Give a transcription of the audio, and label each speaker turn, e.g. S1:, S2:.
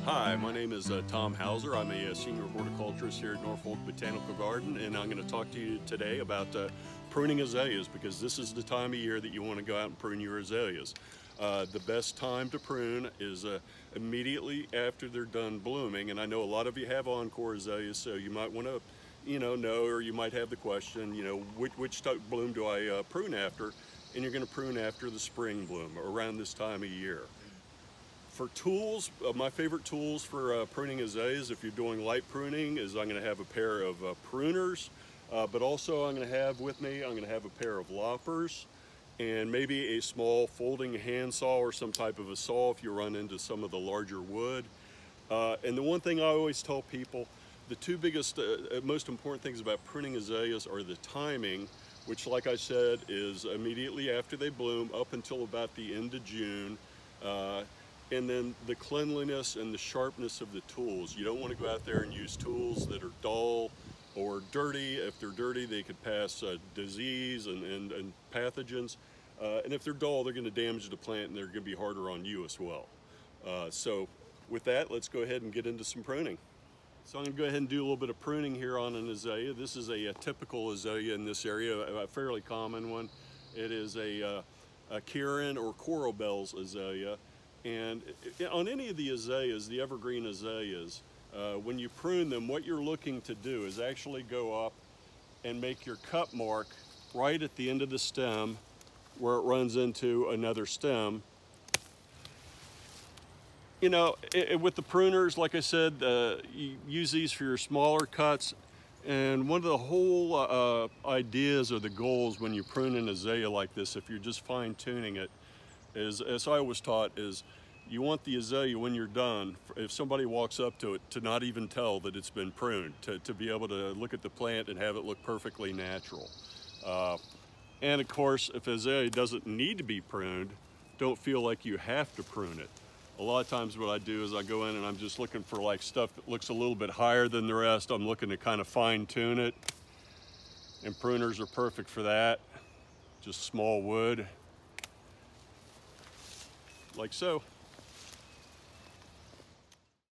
S1: Hi, my name is Tom Hauser. I'm a senior horticulturist here at Norfolk Botanical Garden, and I'm going to talk to you today about pruning azaleas, because this is the time of year that you want to go out and prune your azaleas. The best time to prune is immediately after they're done blooming, and I know a lot of you have encore azaleas, so you might want to know, or you might have the question, which type of bloom do I prune after? And you're going to prune after the spring bloom, around this time of year. For tools, my favorite tools for pruning azaleas, if you're doing light pruning, is I'm going to have a pair of pruners, but also I'm going to have with me, I'm going to have a pair of loppers and maybe a small folding handsaw or some type of a saw if you run into some of the larger wood. And the one thing I always tell people, the two biggest, most important things about pruning azaleas are the timing, which, like I said, is immediately after they bloom up until about the end of June. And then the cleanliness and the sharpness of the tools. You don't want to go out there and use tools that are dull or dirty. If they're dirty, they could pass disease and pathogens. And if they're dull, they're going to damage the plant, and they're going to be harder on you as well. So with that, let's go ahead and get into some pruning. So I'm going to go ahead and do a little bit of pruning here on an azalea. This is a typical azalea in this area, a fairly common one. It is a Kieran or Coral Bells azalea. And on any of the azaleas, the evergreen azaleas, when you prune them, what you're looking to do is actually go up and make your cut mark right at the end of the stem where it runs into another stem. With the pruners, like I said, you use these for your smaller cuts. And one of the whole ideas or the goals when you prune an azalea like this, if you're just fine-tuning it, is, as I was taught, is you want the azalea, when you're done, if somebody walks up to it, to not even tell that it's been pruned, to be able to look at the plant and have it look perfectly natural. And of course, if azalea doesn't need to be pruned, don't feel like you have to prune it. A lot of times what I do is I go in and I'm just looking for like stuff that looks a little bit higher than the rest. I'm looking to kind of fine tune it, and pruners are perfect for that. Just small wood, like so.